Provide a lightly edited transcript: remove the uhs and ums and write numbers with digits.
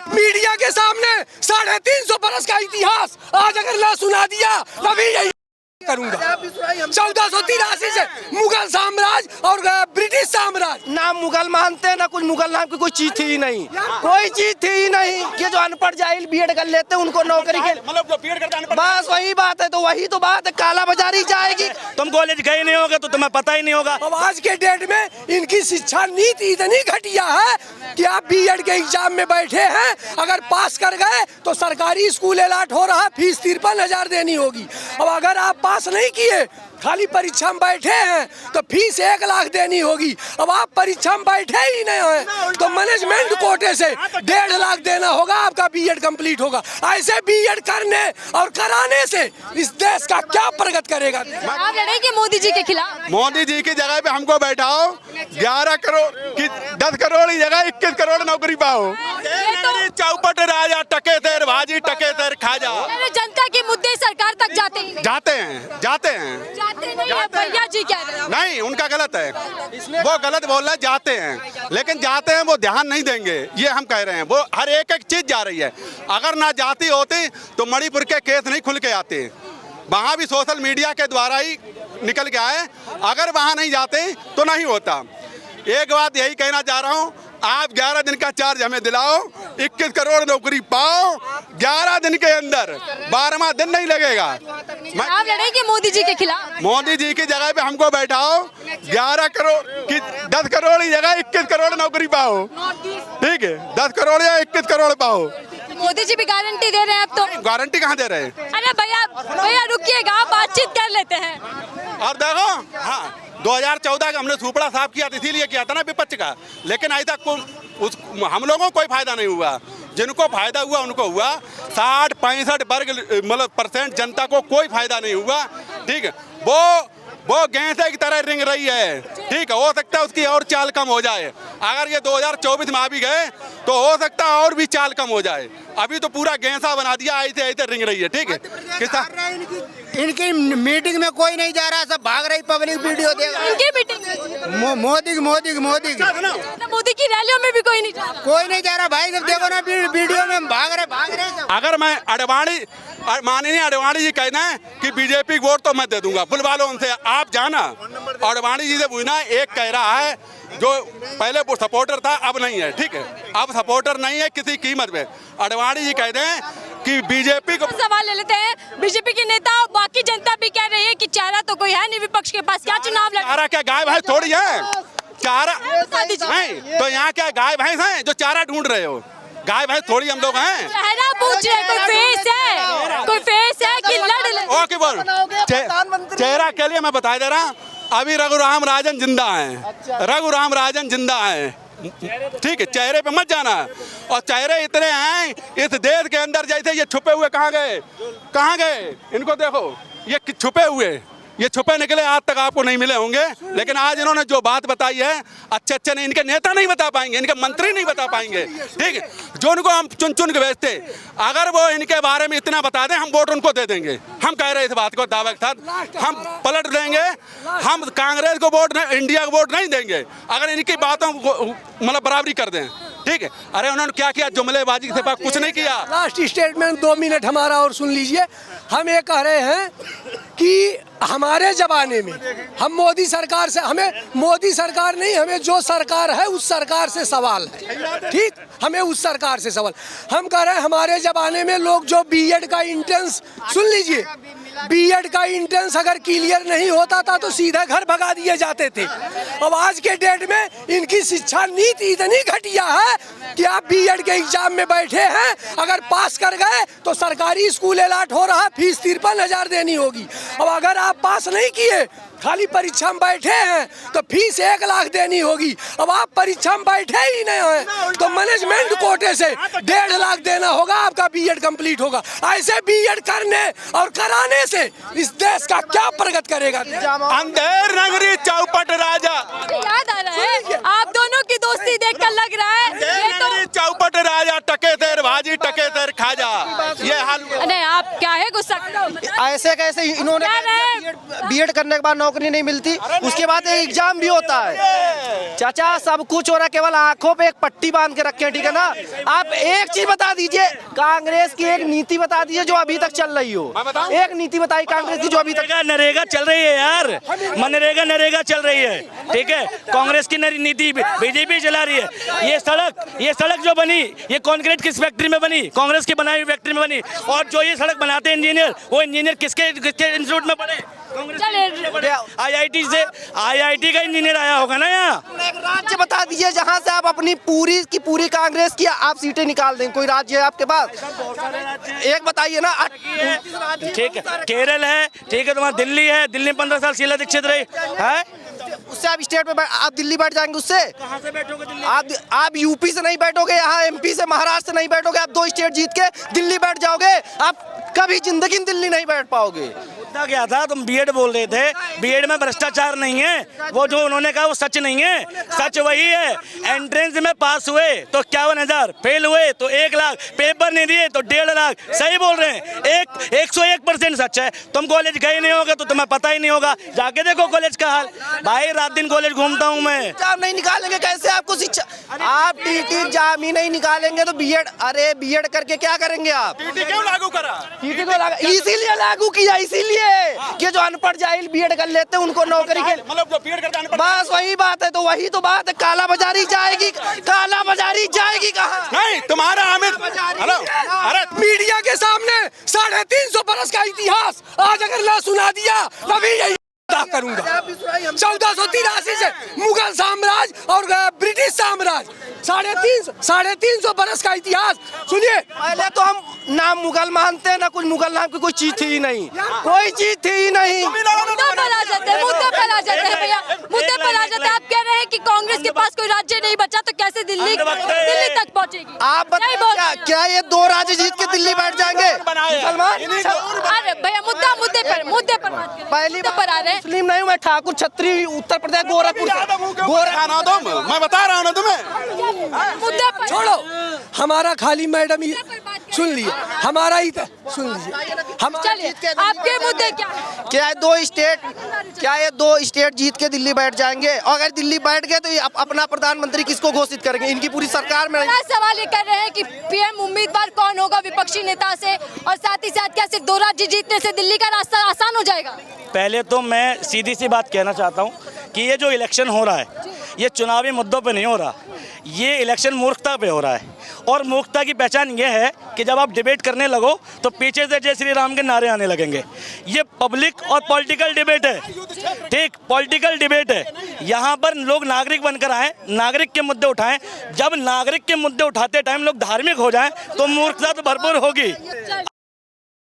Media के सामने 350 बरस का इतिहास आज अगर ना सुना दिया तभी यही करूंगा। 1483 से मुगल साम्राज्य और ब्रिटिश साम्राज्य, ना मुगल मानते ना कुछ, मुगल नाम की कोई चीज थी ही नहीं, कोई चीज थी ही नहीं। ये जो अनपढ़ जाहिल बीएड कर लेते हैं उनको नौकरी के, मतलब जो बीएड करता है बस वही बात है। तो वही तो बात है, काला बाजारी जाएगी। तुम कॉलेज गए नहीं होगे तो तुम्हें पता ही नहीं होगा। अब आज के डेट में इनकी शिक्षा नीति इतनी घटिया है कि आप बीएड के एग्जाम में बैठे हैं, अगर पास कर गए तो सरकारी स्कूल अलाट हो रहा, फीस 53,000 देनी होगी। अब अगर आप पास नहीं किए, खाली परीक्षा में बैठे हैं तो फीस 1 लाख देनी होगी। अब आप परीक्षा में बैठे ही नहीं हैं तो मैनेजमेंट कोटे से 1.5 लाख देना होगा, आपका बीएड कंप्लीट होगा। ऐसे बीएड करने और कराने से इस देश का क्या प्रगति करेगा? आप लड़ेंगे मोदी जी के खिलाफ? मोदी जी की जगह पे हमको बैठाओ, 11 करोड़ की 10 करोड़ की जगह 21 करोड़ नौकरी पाओ। चौपट राजा टके तेर भाजी टके तेर खाजा। जनता के मुद्दे सरकार तक जाते ही नहीं। जाते हैं, जाते हैं, जाते नहीं है, भैया जी कह रहे हैं। नहीं, उनका गलत है, वो गलत बोल रहे हैं। जाते हैं, लेकिन जाते हैं वो ध्यान नहीं देंगे, ये हम कह रहे हैं। वो हर एक चीज जा रही है। अगर ना जाती होती तो मणिपुर के केस नहीं खुल के आते, वहाँ भी सोशल मीडिया के द्वारा ही निकल के आए। अगर वहाँ नहीं जाते तो नहीं होता। एक बात यही कहना चाह रहा हूँ, आप 11 दिन का चार्ज हमें दिलाओ, 21 करोड़ नौकरी पाओ 11 दिन के अंदर, 12वां दिन नहीं लगेगा। आप लड़ेंगे मोदी जी के खिलाफ? मोदी जी की जगह पे हमको बैठाओ, 11 करोड़ की 10 करोड़ की जगह 21 करोड़ नौकरी पाओ, ठीक है? 10 करोड़ या 21 करोड़ पाओ। मोदी जी भी गारंटी दे रहे हैं। अब तो गारंटी कहाँ दे रहे हैं? अरे भैया रुकिएगा, आप बातचीत कर लेते हैं। और देखो, हाँ 2014 का हमने सुपड़ा साफ किया था, इसीलिए किया था ना विपक्ष का, लेकिन अभी तक हम लोगों को कोई फायदा नहीं हुआ। जिनको फायदा हुआ उनको हुआ, 60-65 वर्ग मतलब % जनता को कोई फायदा नहीं हुआ, ठीक है? वो गैंसे की तरह रिंग रही है, ठीक है? हो सकता है उसकी और चाल कम हो जाए। अगर ये 2024 में आ भी गए तो हो सकता है और भी चाल कम हो जाए। अभी तो पूरा गैंसा बना दिया, ऐसे ऐसे रिंग रही है, ठीक है? इनकी मीटिंग में कोई नहीं जा रहा, सब भाग रही पब्लिक वीडियो देख। इनकी मीटिंग मोदी मोदी की रैलियों में भी कोई नहीं जा रहा। कोई नहीं जा रहा भाई, सब देखो ना वीडियो में भाग रहे सब। अगर मैं माननीय अडवाणी जी कहना है कि बीजेपी वोट तो मैं दे दूंगा, बुलवा लो उनसे, आप जाना। अडवाणी जी से पूछना, एक कह रहा है जो पहले वो सपोर्टर था अब नहीं है, ठीक है? अब सपोर्टर नहीं है किसी कीमत पे। अडवाणी जी कहते हैं कि बीजेपी को सवाल ले लेते हैं। बीजेपी के नेता और बाकी जनता भी कह रही है कि चारा तो कोई है नहीं विपक्ष के पास, क्या चुनाव लड़? चारा क्या गाय भैंस थोड़ी है? चारा नहीं तो यहाँ क्या गाय भैंस हैं जो चारा ढूंढ रहे हो? गाय भैंस थोड़ी हम लोग हैं। चेहरा पूछ रहे, कोई फेस है कि लड़? ओके बोल, चेहरा के लिए मैं बता दे रहा हूँ, अभी रघुराम राजन जिंदा हैं, रघुराम राजन जिंदा हैं, ठीक है? चेहरे पे मत जाना। और चेहरे इतने हैं इस देश के अंदर, जैसे ये छुपे हुए कहाँ गए? इनको देखो, ये छुपे हुए, ये छुपे निकले, आज तक आपको नहीं मिले होंगे। लेकिन आज इन्होंने जो बात बताई है, अच्छे नहीं, इनके नेता नहीं बता पाएंगे, इनके मंत्री नहीं बता पाएंगे, ठीक है? जो उनको हम चुन के भेजते, अगर वो इनके बारे में इतना बता दें, हम वोट उनको दे देंगे। हम कह रहे हैं इस बात को दावे के साथ, हम पलट देंगे। हम कांग्रेस को वोट, इंडिया को वोट नहीं देंगे अगर इनकी बातों को मतलब बराबरी कर दें, ठीक है? अरे उन्होंने क्या किया? जुमलेबाजी से कुछ नहीं किया। लास्ट स्टेटमेंट 2 मिनट हमारा और सुन लीजिए। हम ये कह रहे हैं कि हमारे जमाने में हम मोदी सरकार से, हमें मोदी सरकार नहीं, हमें जो सरकार है उस सरकार से सवाल है, ठीक? हमें उस सरकार से सवाल। हम कह रहे हैं हमारे जमाने में लोग जो बीएड का एंट्रेंस, सुन लीजिए, बीएड का एंट्रेंस अगर क्लियर नहीं होता था तो सीधे घर भगा दिए जाते थे। अब आज के डेट में इनकी शिक्षा नीति इतनी घटिया है कि आप बीएड के एग्जाम में बैठे हैं, अगर पास कर गए तो सरकारी स्कूल अलाट हो रहा, फीस 53,000 देनी होगी। अब अगर आप पास नहीं किए, खाली परीक्षा में बैठे हैं तो फीस 1 लाख देनी होगी। अब आप परीक्षा में बैठे ही नहीं हैं तो मैनेजमेंट कोटे से 1.5 लाख देना होगा, आपका बीएड कंप्लीट होगा। ऐसे बीएड करने और कराने से इस देश का क्या प्रगति करेगा? अंधेर नगरी चौपट राजा। याद आ रहा है, आप दोनों की दोस्ती देखकर लग रहा है ये तो चौपट राजा टके तेर भाजी टके तेर खाजा, ये हाल। नहीं, आप क्या है गुस्सा? ऐसे कैसे इन्होंने बीएड करने के बाद नौकरी नहीं मिलती, उसके बाद एक एग्जाम भी होता है। चाचा सब कुछ हो रहा है, केवल आंखों पे एक पट्टी बांध के रखे हैं, ठीक है ना। आप एक चीज बता दीजिए, कांग्रेस की एक नीति बता दीजिए जो अभी तक चल रही हो। एक नीति बताई कांग्रेस की जो अभी तक। नरेगा चल रही है यार, मनरेगा चल रही है, ठीक है। कांग्रेस की नीति बीजेपी चला रही है। ये सड़क जो बनी, ये कंक्रीट किस फैक्ट्री में बनी? कांग्रेस की बनाई हुई फैक्ट्री में बनी। और जो ये सड़क बनाते हैं इंजीनियर, वो इंजीनियर किसके इंस्टीट्यूट में पढ़े? आईआईटी का इंजीनियर आया होगा ना यहाँ। एक राज्य बता दीजिए जहाँ से आप अपनी पूरी की पूरी कांग्रेस की आप सीटें निकाल दें। कोई राज्य है आपके पास? एक बताइए ना। ठीक है, केरल है, ठीक है, तुम्हारा दिल्ली है, दिल्ली में 15 साल शीला दीक्षित रही है। उससे आप स्टेट में आप दिल्ली बैठ जाएंगे। उससे कहाँ से बैठोगे दिल्ली? आप यूपी से नहीं बैठोगे, यहाँ एमपी से महाराष्ट्र से नहीं बैठोगे। आप 2 स्टेट जीत के दिल्ली बैठ जाओगे, आप कभी जिंदगी में दिल्ली नहीं बैठ पाओगे। मुद्दा क्या था? तुम बीएड बोल रहे थे, बीएड में भ्रष्टाचार नहीं है। वो जो उन्होंने कहा वो सच नहीं है। सच वही है, एंट्रेंस में पास हुए तो 51,000, फेल हुए तो 1 लाख, पेपर नहीं दिए तो 1.5 लाख। सही बोल रहे हैं, 101% सच है। तुम कॉलेज गए नहीं होगा तो तुम्हें पता ही नहीं होगा, जाके देखो कॉलेज का हाल। भाई रात दिन कॉलेज घूमता हूँ मैं। एग्जाम नहीं निकालेंगे कैसे आपको शिक्षा? आप टीटी एग्जाम ही नहीं निकालेंगे तो बीएड, अरे बीएड करके क्या करेंगे आप? टीटी क्यों लागू करा? टीटी को इसीलिए लागू किया, इसीलिए कि जो अनपढ़ जाहिल बीएड कर लेते हैं उनको नौकरी के, मतलब जो बीएड करते हैं बस वही बात है। तो वही तो बात है, काला बाजारी जाएगी, काला बाजारी जाएगी कहाँ? नहीं तुम्हारा अमित, हेलो, अरे मीडिया के सामने 350 बरस का इतिहास आज अगर ना सुना दिया तभी यही करूंगा। 1483 से मुगल साम्राज्य और ब्रिटिश साम्राज्य, 350 बरस का इतिहास सुनिए। पहले तो हम ना मुगल मानते हैं, ना कुछ मुगल नाम की कोई चीज थी ही नहीं, कोई चीज थी ही नहीं। मुद्दे पर आ जाते हैं, मुद्दे पर आ जाते हैं भैया, मुद्दे पर आ जाते हैं। आप कह रहे हैं कि कांग्रेस के पास कोई राज्य नहीं बचा तो कैसे दिल्ली तक पहुंचेगी? आप बताइए क्या ये 2 राज्य जीत के दिल्ली बैठ जाएंगे मुसलमान? अरे भैया मुद्दे पर बात करें। पहली मुद्दे पर आ रहे हैं। मुस्लिम नहीं हूँ मैं, ठाकुर छत्री, उत्तर प्रदेश गोरखपुर खाना दो, मैं बता रहा हूँ ना तुम्हें। मुद्दे पर छोड़ो, हमारा खाली मैडम ही सुन लिए, हमारा ही सुन लीजिए। हम चलिए, आपके मुद्दे क्या हैं? क्या ये 2 स्टेट जीत के दिल्ली बैठ जाएंगे? और अगर दिल्ली बैठ गए तो ये अपना प्रधानमंत्री किसको घोषित करेंगे? इनकी पूरी सरकार में। बड़ा सवाल ये कर रहे हैं कि पीएम उम्मीदवार कौन होगा विपक्षी नेता से, और साथ ही साथ क्या सिर्फ 2 राज्य जीतने से दिल्ली का रास्ता आसान हो जाएगा? पहले तो मैं सीधी सी बात कहना चाहता हूँ कि ये जो इलेक्शन हो रहा है, ये चुनावी मुद्दों पे नहीं हो रहा, ये इलेक्शन मूर्खता पे हो रहा है। और मूर्खता की पहचान ये है कि जब आप डिबेट करने लगो तो पीछे से जय श्री राम के नारे आने लगेंगे। ये पब्लिक और पॉलिटिकल डिबेट है, ठीक, पॉलिटिकल डिबेट है। यहाँ पर लोग नागरिक बनकर आए, नागरिक के मुद्दे उठाएं। जब नागरिक के मुद्दे उठाते टाइम लोग धार्मिक हो जाएं तो मूर्खता तो भरपूर होगी।